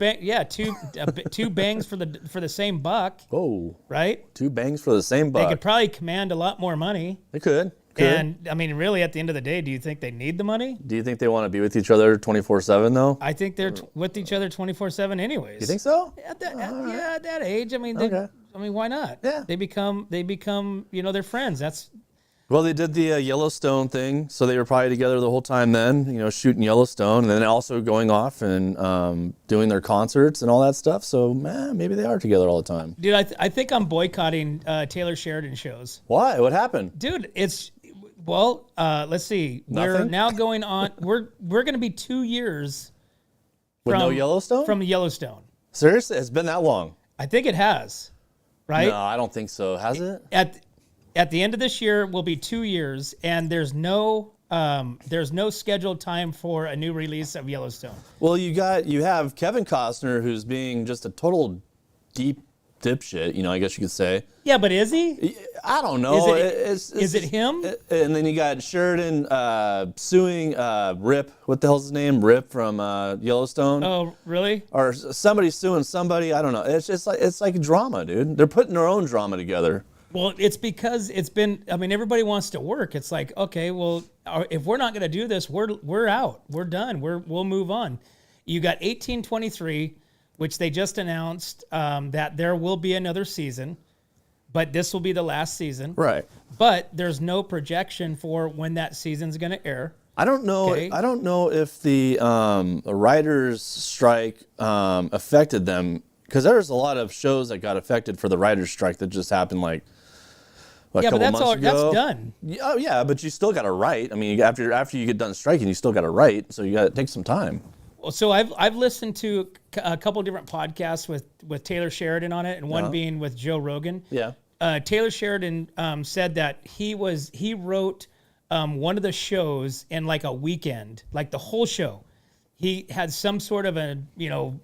two bangs for the same buck,
Oh,
right?
2 bangs for the same buck.
They could probably command a lot more money.
They could.
And I mean, really, at the end of the day, do you think they need the money?
Do you think they want to be with each other 24/7 though?
I think they're with each other 24/7 anyways.
You think so?
At that age, I mean,
Okay.
why not?
Yeah.
They become, they're friends.
Well, they did the Yellowstone thing, so they were probably together the whole time then, shooting Yellowstone, and then also going off and doing their concerts and all that stuff. So, maybe they are together all the time.
Dude, I think I'm boycotting Taylor Sheridan shows.
Why? What happened?
Dude, let's see. We're
Nothing?
now going on. We're going to be 2 years
With no Yellowstone?
from Yellowstone.
Seriously? It's been that long?
I think it has, right?
No, I don't think so. Has it?
At the end of this year will be 2 years, and there's no scheduled time for a new release of Yellowstone.
Well, you have Kevin Costner, who's being just a total deep dipshit, I guess you could say.
Yeah, but is he?
I don't know.
Is it him?
And then you got Sheridan suing Rip. What the hell's his name? Rip from Yellowstone.
Oh, really?
Or somebody suing somebody. I don't know. It's like drama, dude. They're putting their own drama together.
Well, it's because everybody wants to work. It's like, okay, well, if we're not going to do this, we're out. We're done. We'll move on. You got 1823, which they just announced that there will be another season, but this will be the last season.
Right.
But there's no projection for when that season's going to air.
I don't know.
Okay.
I don't know if the writers' strike affected them, because there's a lot of shows that got affected for the writers' strike that just happened like. A couple months ago.
That's done.
Oh yeah, but you still got to write. I mean, after you get done striking, you still got to write. So you got to take some time.
Well, so I've listened to a couple different podcasts with Taylor Sheridan on it, and one being with Joe Rogan.
Yeah.
Taylor Sheridan said that he wrote one of the shows in like a weekend, like the whole show. He had some sort of a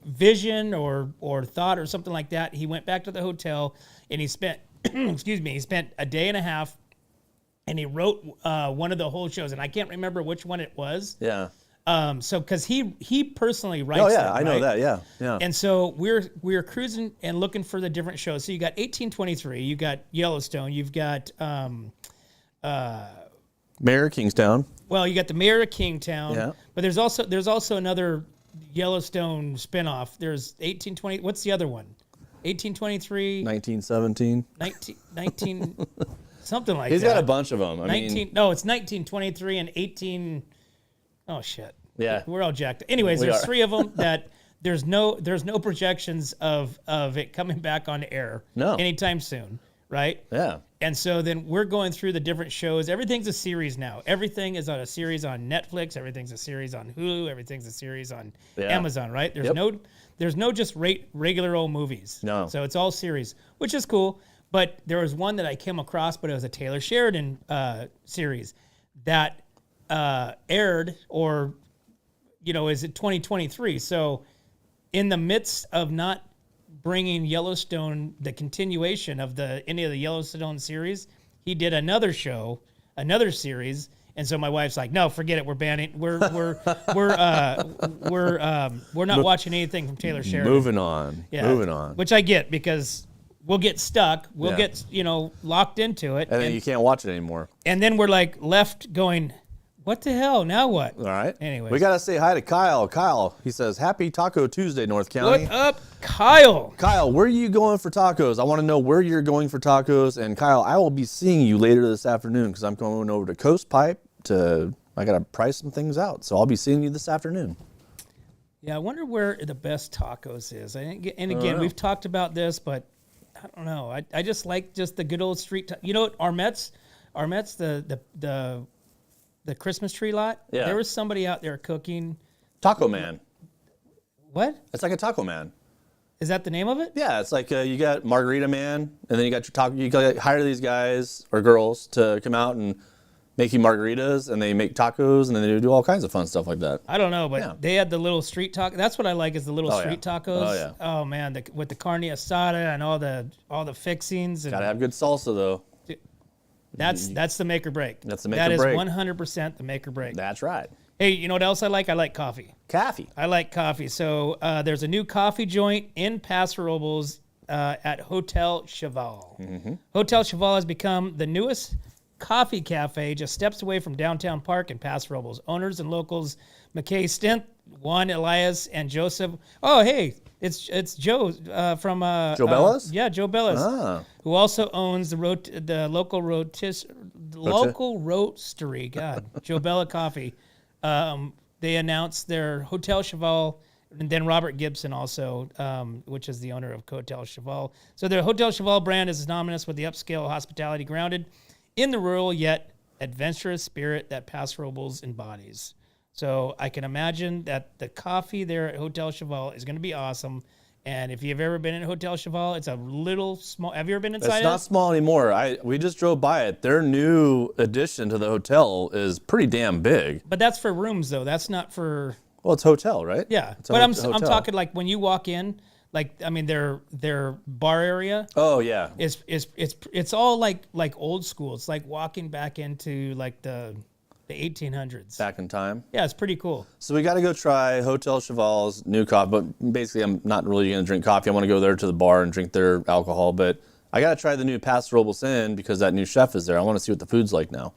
vision or thought or something like that. He went back to the hotel and he spent he spent a day and a half, and he wrote one of the whole shows, and I can't remember which one it was.
Yeah.
So because he personally writes.
Oh yeah,
them,
I know
right?
that. Yeah, yeah.
And so we're cruising and looking for the different shows. So you got 1823, you got Yellowstone, you've got
Mayor of Kingstown.
well, you got the Mayor of Kingstown.
Yeah.
But there's also another Yellowstone spinoff. There's 1820. What's the other one? 1823.
1917.
19 something like
He's
that.
got a bunch of them. I
19.
mean,
No, it's 1923 and 18. Oh shit.
Yeah.
We're all jacked. Anyways,
We
there's
are.
3 of them that there's no projections of it coming back on air anytime soon, right?
yeah.
And so then we're going through the different shows. Everything's a series now. Everything is on a series on Netflix. Everything's a series on Hulu. Everything's a series on Amazon, right? There's no just regular old movies.
No.
So it's all series, which is cool. But there was one that I came across, but it was a Taylor Sheridan series that aired, or is it 2023? So in the midst of not bringing Yellowstone, the continuation of any of the Yellowstone series, he did another show, another series, and so my wife's like, "No, forget it. We're banning. We're not watching anything from Taylor Sheridan."
Moving on. Moving on.
Which I get, because we'll get stuck. We'll get locked into it,
And then you can't watch it anymore.
and then we're like left going, "What the hell? Now what?"
All right.
Anyways.
We got to say hi to Kyle. Kyle, he says, Happy Taco Tuesday, North County.
What up, Kyle?
Kyle, where are you going for tacos? I want to know where you're going for tacos. And Kyle, I will be seeing you later this afternoon because I'm going over to Coast Pipe I got to price some things out. So I'll be seeing you this afternoon.
Yeah, I wonder where the best tacos is. And again, we've talked about this, but I don't know. I just like just the good old street. Armette's the Christmas tree lot.
Yeah.
There was somebody out there cooking.
Taco Man.
What?
It's like a Taco Man.
Is that the name of it?
Yeah, it's like you got Margarita Man, and then you got your taco. You got hire these guys or girls to come out and make you margaritas, and they make tacos, and then they do all kinds of fun stuff like that.
I don't know, but they had the little street taco. That's what I like, is the little street tacos.
Oh, yeah.
Oh man, with the carne asada and all the fixings. And
Gotta have good salsa though.
that's the make or break.
That's the make or break.
That is 100% the make or break.
That's right.
Hey, you know what else I like? I like coffee.
Coffee.
I like coffee. So there's a new coffee joint in Paso Robles at Hotel Cheval.
Mm-hmm.
Hotel Cheval has become the newest coffee cafe just steps away from Downtown Park in Paso Robles. Owners and locals McKay Stint, Juan Elias, and Joseph. Oh, hey, it's Joe from
Joe Bellas?
Yeah, Joe Bellas, who also owns the local roastery. God, Joe Bella Coffee. They announced their Hotel Cheval, and then Robert Gibson also, which is the owner of Hotel Cheval. So their Hotel Cheval brand is synonymous with the upscale hospitality grounded in the rural yet adventurous spirit that Paso Robles embodies. So I can imagine that the coffee there at Hotel Cheval is going to be awesome. And if you've ever been in Hotel Cheval, it's a little small. Have you ever been inside?
It's not small anymore. We just drove by it. Their new addition to the hotel is pretty damn big.
But that's for rooms, though. That's not for.
Well, it's hotel, right?
Yeah,
It's a
but I'm
hotel.
talking like when you walk in, like I mean their bar area.
Oh yeah.
It's all like old school. It's like walking back into like the 1800s.
Back in time.
Yeah, it's pretty cool.
So we got to go try Hotel Cheval's new coffee. But basically, I'm not really going to drink coffee. I want to go there to the bar and drink their alcohol. But I got to try the new Paso Robles Inn because that new chef is there. I want to see what the food's like now.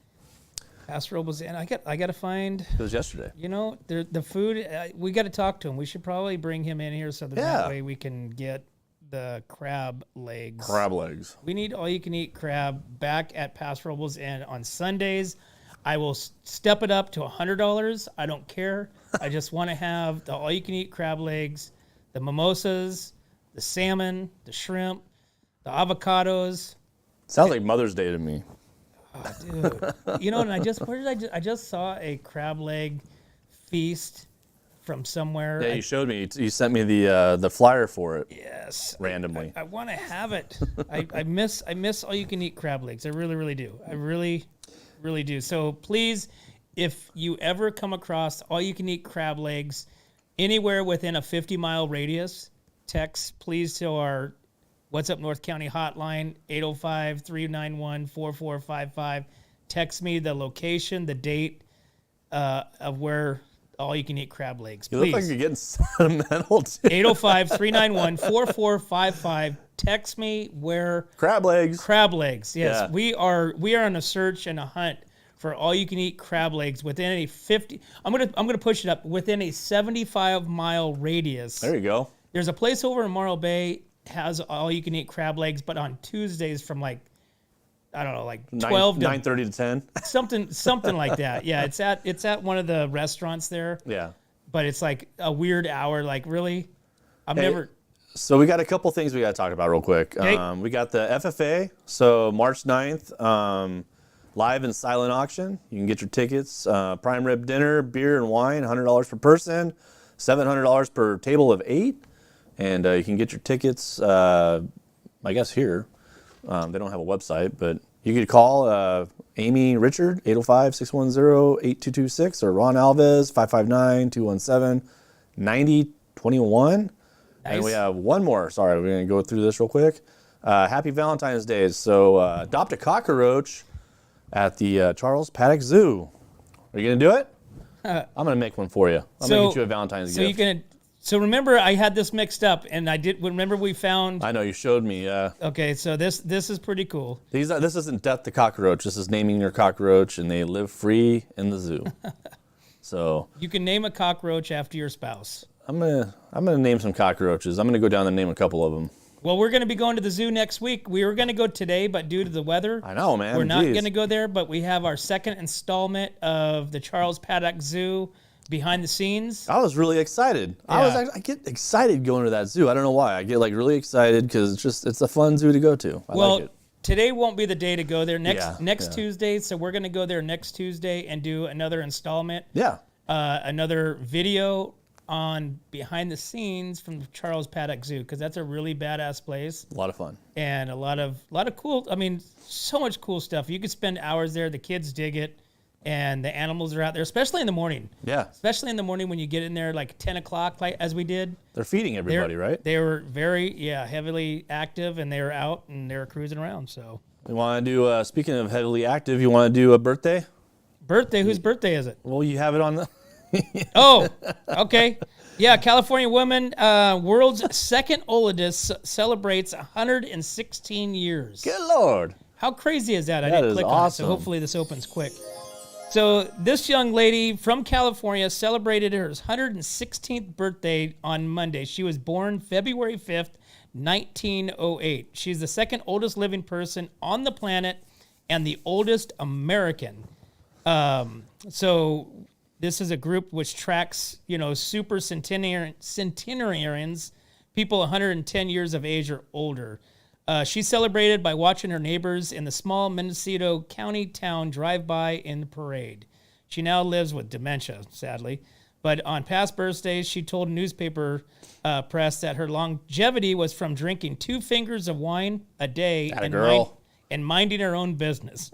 Paso Robles Inn. I got to find.
It was yesterday.
The food. We got to talk to him. We should probably bring him in here so that way we can get the crab legs.
Crab legs.
We need all you can eat crab back at Paso Robles Inn on Sundays. I will step it up to $100. I don't care. I just want to have the all-you-can-eat crab legs, the mimosas, the salmon, the shrimp, the avocados.
Sounds like Mother's Day to me.
Oh, dude. And I just saw a crab leg feast from somewhere.
Yeah, you showed me. You sent me the flyer for it.
Yes.
Randomly.
I want to have it. I miss all-you-can-eat crab legs. I really, really do. I really do. So please, if you ever come across all-you-can-eat crab legs anywhere within a 50-mile radius, text please to our What's Up North County hotline, 805-391-4455. Text me the location, the date of where all-you-can-eat crab legs. Please.
You look like you're getting sentimental, too.
805-391-4455. Text me where
Crab legs.
Crab legs. Yes,
Yeah.
we are on a search and a hunt for all you can eat crab legs within a 50. I'm gonna push it up within a 75-mile radius.
There you go.
There's a place over in Morro Bay has all you can eat crab legs, but on Tuesdays from like, I don't know, like 12 to
9:30 to 10.
something like that. Yeah, it's at one of the restaurants there.
Yeah.
But it's like a weird hour. Like, really?
Hey, So we got a couple things we got to talk about real quick.
Okay.
We got the FFA. So March 9th, live and silent auction. You can get your tickets. Prime rib dinner, beer and wine, $100 per person, $700 per table of 8. And you can get your tickets, I guess, here. They don't have a website, but you could call Amy Richard, 805-610-8226, or Ron Alves, 559-217-9021.
Nice.
And we have one more. Sorry, we're going to go through this real quick. Happy Valentine's Day. So adopt a cockroach at the Charles Paddock Zoo. Are you going to do it? I'm going to make one for you. I'm going to get you a Valentine's gift.
So remember, I had this mixed up, and I did. Remember, we found.
I know you showed me.
Okay, so this is pretty cool.
This isn't death to cockroach. This is naming your cockroach, and they live free in the zoo. So
you can name a cockroach after your spouse.
I'm gonna name some cockroaches. I'm gonna go down and name a couple of them.
Well, we're gonna be going to the zoo next week. We were gonna go today, but due to the weather,
I know, man.
We're not
Jeez.
gonna go there. But we have our second installment of the Charles Paddock Zoo. Behind the scenes.
I was really excited.
Yeah.
I get excited going to that zoo. I don't know why. I get like really excited because it's a fun zoo to go to. I like it.
Today won't be the day to go there. Next
Yeah.
Tuesday, so we're going to go there next Tuesday and do another installment.
Yeah.
Another video on behind the scenes from the Charles Paddock Zoo, because that's a really badass place.
A lot of fun.
And a lot of cool. I mean, so much cool stuff. You could spend hours there. The kids dig it. And the animals are out there, especially in the morning.
Yeah.
Especially in the morning when you get in there like 10 o'clock, like as we did.
They're feeding everybody, right?
They were very, heavily active, and they were out and they were cruising around. So.
We want to do, speaking of heavily active, you want to do a birthday?
Birthday? Whose birthday is it?
Well, you have it on the...
Oh, okay. Yeah, California woman, world's second oldest, celebrates 116 years.
Good Lord.
How crazy is that? I
That
didn't
is
click on it, so
awesome.
hopefully this opens quick. So this young lady from California celebrated her 116th birthday on Monday. She was born February 5th, 1908. She's the second oldest living person on the planet and the oldest American. So this is a group which tracks, super centenarians, people 110 years of age or older. She celebrated by watching her neighbors in the small Mendocino County town drive by in the parade. She now lives with dementia, sadly. But on past birthdays, she told
Atta
press that her longevity was from drinking 2 fingers of wine a day and minding her own business.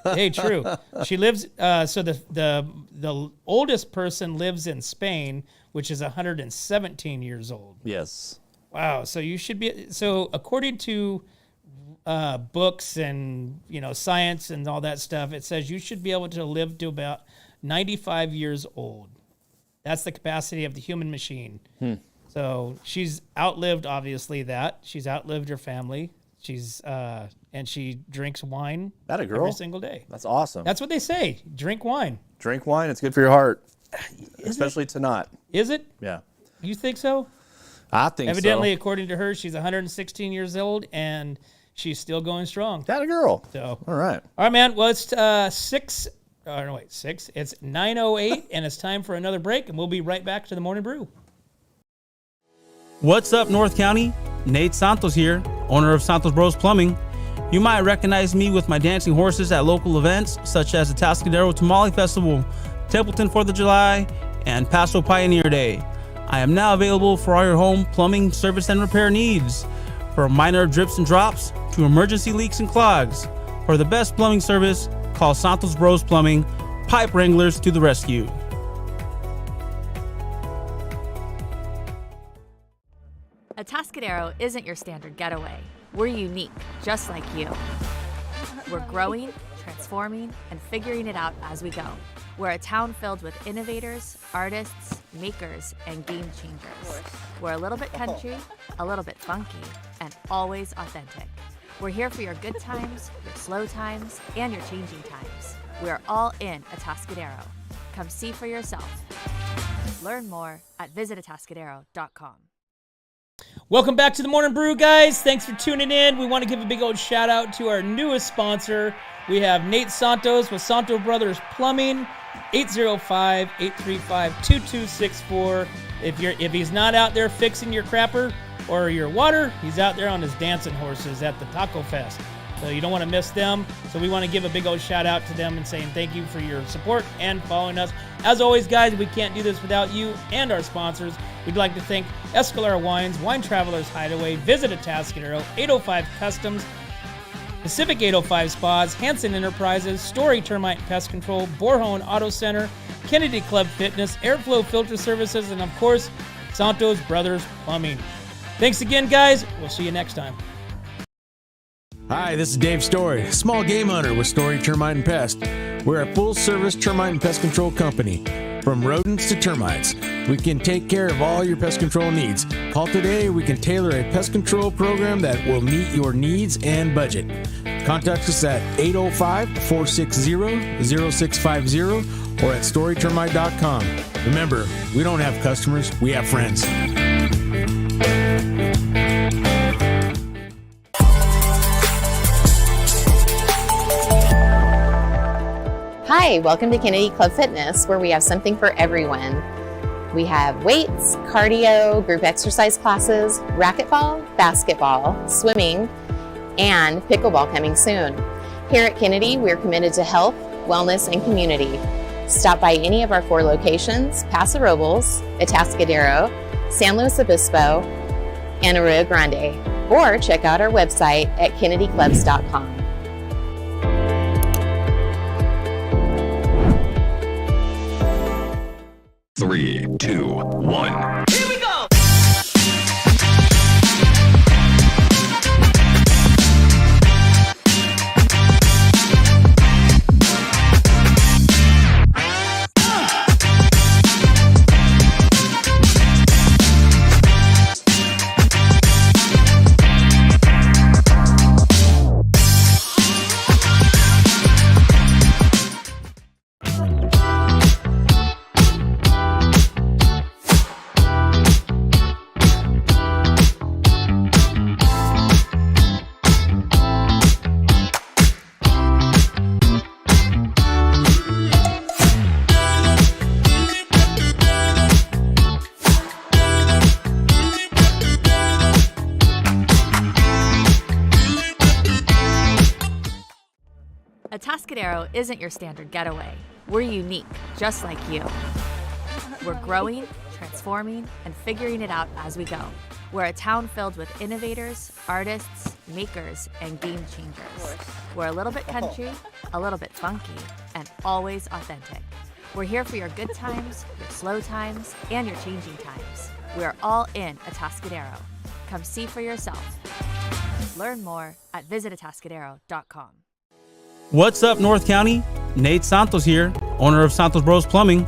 Hey, true. She lives. So the oldest person lives in Spain, which is 117 years old.
Yes.
Wow. So you should be. So according to books and science and all that stuff, it says you should be able to live to about 95 years old. That's the capacity of the human machine. So she's outlived, obviously, that. She's outlived her family. She's and she drinks wine every single day.
That's awesome.
That's what they say. Drink wine.
Drink wine. It's good for your heart, especially to not.
Is it?
Yeah.
You think so?
I think
Evidently,
so.
according to her, she's 116 years old, and she's still going strong.
Atta girl.
So,
all right,
man. Well, it's 6. Oh, no, wait, 6. It's 9:08, and it's time for another break, and we'll be right back to the Morning Brew.
What's up, North County? Nate Santos here, owner of Santos Bros Plumbing. You might recognize me with my dancing horses at local events such as the Atascadero Tamale Festival, Templeton 4th of July, and Paso Pioneer Day. I am now available for all your home plumbing service and repair needs, from minor drips and drops to emergency leaks and clogs. For the best plumbing service, call Santos Bros Plumbing, pipe wranglers to the rescue.
Atascadero isn't your standard getaway. We're unique, just like you. We're growing, transforming, and figuring it out as we go. We're a town filled with innovators, artists, makers, and game changers. We're a little bit country, a little bit funky, and always authentic. We're here for your good times, your slow times, and your changing times. We're all in Atascadero. Come see for yourself. Learn more at visitatascadero.com.
Welcome back to the Morning Brew, guys. Thanks for tuning in. We want to give a big old shout out to our newest sponsor. We have Nate Santos with Santo Brothers Plumbing, 805-835-2264. If he's not out there fixing your crapper or your water, he's out there on his dancing horses at the Taco Fest. So you don't want to miss them. So we want to give a big old shout out to them and saying thank you for your support and following us. As always, guys, we can't do this without you and our sponsors. We'd like to thank Escalera Wines, Wine Travelers Hideaway, Visit Atascadero, 805 Customs, Pacific 805 Spas, Hanson Enterprises, Story Termite and Pest Control, Borhone Auto Center, Kennedy Club Fitness, Airflow Filter Services, and of course, Santos Brothers Plumbing. Thanks again, guys. We'll see you next time.
Hi, this is Dave Story, small game hunter with Story Termite and Pest. We're a full-service termite and pest control company. From rodents to termites, we can take care of all your pest control needs. Call today, we can tailor a pest control program that will meet your needs and budget. Contact us at 805-460-0650 or at storytermite.com. Remember, we don't have customers, we have friends.
Hi, welcome to Kennedy Club Fitness, where we have something for everyone. We have weights, cardio, group exercise classes, racquetball, basketball, swimming, and pickleball coming soon. Here at Kennedy, we're committed to health, wellness, and community. Stop by any of our 4 locations: Paso Robles, Atascadero, San Luis Obispo, and Arroyo Grande, or check out our website at kennedyclubs.com.
Three, two, one.
Here we go!
Atascadero isn't your standard getaway. We're unique, just like you. We're growing, transforming, and figuring it out as we go. We're a town filled with innovators, artists, makers, and game changers. We're a little bit country, a little bit funky, and always authentic. We're here for your good times, your slow times, and your changing times. We're all in Atascadero. Come see for yourself. Learn more at visitatascadero.com.
What's up, North County? Nate Santos here, owner of Santos Bros Plumbing.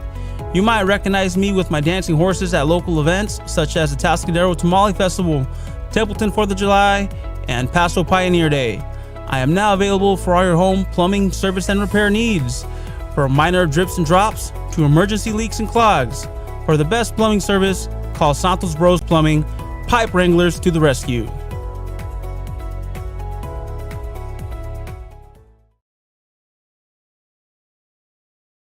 You might recognize me with my dancing horses at local events such as the Atascadero Tamale Festival, Templeton 4th of July, and Paso Pioneer Day. I am now available for all your home plumbing service and repair needs, from minor drips and drops to emergency leaks and clogs. For the best plumbing service, call Santos Bros Plumbing, pipe wranglers to the rescue.